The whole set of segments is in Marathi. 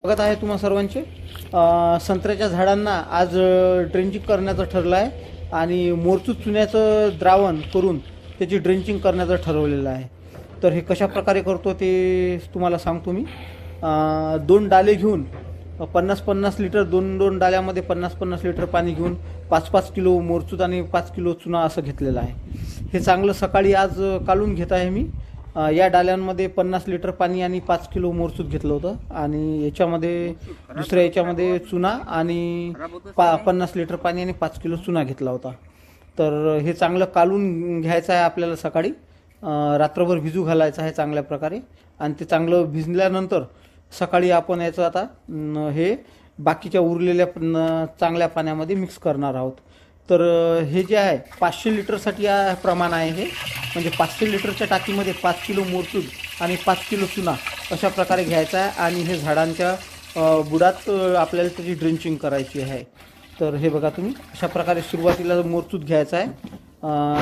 स्वागत आहे तुम्हा सर्वांचे। संत्र्याच्या झाडांना आज ड्रेंचिंग करण्याचं ठरलं आहे आणि मोरचूत चुन्याचं द्रावण करून त्याची ड्रेंचिंग करण्याचं ठरवलेलं आहे। तर हे कशा प्रकारे करतो ते तुम्हाला सांगतो मी। 2 डाले घेऊन 50-50 लिटर, 2 डाल्यामध्ये 50-50 लिटर पाणी घेऊन 5-5 किलो मोरचूत आणि 5 किलो चुना असं घेतलेलं आहे। हे चांगलं सकाळी आज काढून घेत आहे मी। या डाल्यांमध्ये 50 लिटर पाणी आणि 5 किलो मोरचूत घेतलं होतं आणि याच्यामध्ये दुसऱ्या याच्यामध्ये चुना आणि 50 लिटर पाणी आणि 5 किलो चुना घेतला होता। तर हे चांगलं काढून घ्यायचं आहे आपल्याला सकाळी, रात्रभर भिजू घालायचं आहे चांगल्या प्रकारे आणि ते चांगलं भिजल्यानंतर सकाळी आपण याचं आता हे बाकीच्या उरलेल्या चांगल्या पाण्यामध्ये मिक्स करणार आहोत। तर हे जे आहे 500 लिटरसाठी प्रमाण आहे हे, म्हणजे 500 लिटरच्या टाकीमध्ये 5 किलो मोरचूत आणि 5 किलो चुना अशा प्रकारे घ्यायचा आहे आणि हे झाडांच्या बुडात आपल्याला त्याची ड्रेंचिंग करायची आहे। तर हे बघा तुम्ही, अशा प्रकारे सुरुवातीला मोरचूत घ्यायचा आहे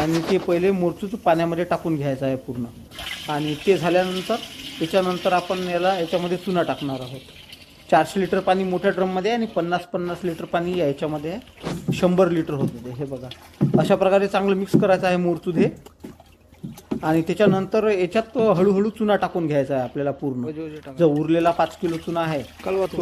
आणि ते पहिले मोरचूत पाण्यामध्ये टाकून घ्यायचं आहे पूर्ण, आणि ते झाल्यानंतर त्याच्यानंतर आपण याच्यामध्ये चुना टाकणार आहोत। 400 लिटर पाणी मोठ्या ड्रममध्ये आणि 50-50 लिटर पाणी याच्यामध्ये आहे, 100 लिटर होतं ते। हे बघा, अशा प्रकारे चांगलं मिक्स करायचं आहे मोरचूत हे, आणि त्याच्यानंतर याच्यात हळूहळू चुना टाकून घ्यायचा आहे आपल्याला पूर्ण। जो उरलेला 5 किलो चुना आहे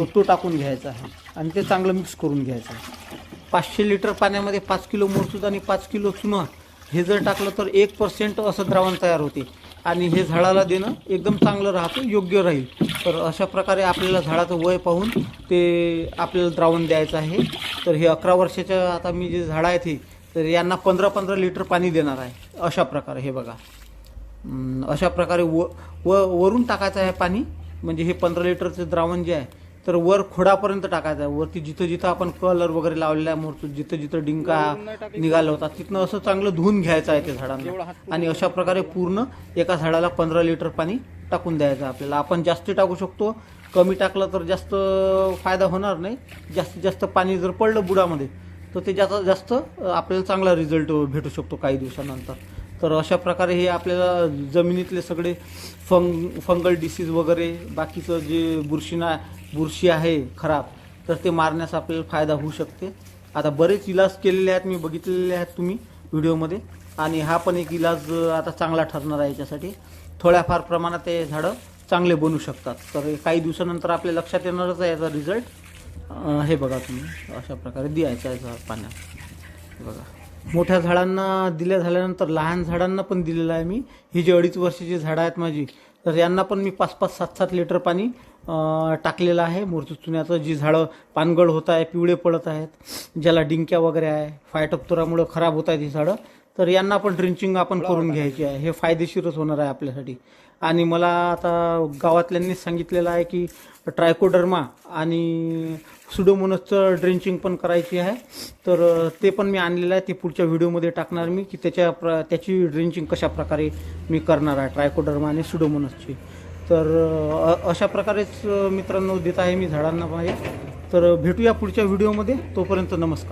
तो टाकून घ्यायचा आहे आणि ते चांगलं मिक्स करून घ्यायचं आहे। 500 लिटर पाण्यामध्ये 5 किलो मोरचूत आणि 5 किलो चुना हे जर टाकलं तर 1% असं द्रावण तयार होते आणि हे झाडाला देणं एकदम चांगलं राहतं, योग्य राहील। तर अशा प्रकारे आपल्याला झाडाचं वय पाहून ते आपल्याला द्रावण द्यायचं आहे। तर हे 11 वर्षाच्या आता मी जे झाडं आहेत हे, तर यांना 15-15 लिटर पाणी देणार आहे अशा प्रकारे। हे बघा, अशा प्रकारे वरून टाकायचं आहे पाणी, म्हणजे हे 15 लिटरचं द्रावण जे आहे तर वर खोडापर्यंत टाकायचं आहे। वरती जिथं जिथं आपण कलर वगैरे लावलेला आहे मोरचूत, जिथं जिथं डिंका निघाला होता तिथनं असं चांगलं धुवून घ्यायचं आहे ते झाडांना, आणि अशा प्रकारे पूर्ण एका झाडाला 15 लिटर पाणी टाकून द्यायचं आपल्याला। आपण जास्त टाकू शकतो, कमी टाकलं तर जास्त फायदा होणार नाही। जास्तीत जास्त पाणी जर पडलं बुडामध्ये तर ते जास्त आपल्याला चांगला रिझल्ट भेटू शकतो काही दिवसानंतर। तर अशा प्रकारे हे आपल्याला जमिनीतले सगळे फंगल डिसीज वगैरे बाकीचं जे बुरशी आहे खराब, तर ते मारण्यास आपल्याला फायदा होऊ शकते। आता बरेच इलाज केलेले आहेत, मी बघितलेले आहेत तुम्ही व्हिडिओमध्ये, आणि हा पण एक इलाज आता चांगला ठरणार आहे याच्यासाठी। थोड्याफार प्रमाणात ते झाडं चांगले बनू शकतात। तर काही दिवसानंतर आपल्या लक्षात येणारच आहे याचा रिझल्ट। हे बघा तुम्ही, अशा प्रकारे द्यायचं आहे पाण्यात। बघा, मोठ्या झाडांना दिल्या झाल्यानंतर लहान झाडांना पण दिलेलं आहे मी। ही जी 2.5 वर्षाची झाडं आहेत माझी, तर यांना पण मी 5-5, 7-7 लिटर पाणी टाकलेलं आहे मोरचूत चुन्याचं। जी झाडं पानगळ होत आहे, पिवळे पडत आहेत, ज्याला डिंक्या वगैरे आहे, फायटोप्थोरामुळे खराब होत आहेत ही झाडं, तर यांना पण ड्रेंचिंग आपण करून घ्यायची आहे। हे फायदेशीरच होणार आहे आपल्यासाठी। आणि मला आता गावातल्यांनीच सांगितलेलं आहे की ट्रायकोडर्मा आणि सुडोमोनासचं ड्रेंचिंग पण करायची आहे। तर ते पण मी आणलेलं आहे, ते पुढच्या व्हिडिओमध्ये टाकणार मी की त्याची ड्रेंचिंग कशा प्रकारे मी करणार आहे, ट्रायकोडर्मा आणि सुडोमोनासची। तर अशा प्रकारेच मित्रांनो देत आहे मी झाडांना माझ्या। तर भेटूया पुढच्या व्हिडिओमध्ये, तोपर्यंत नमस्कार।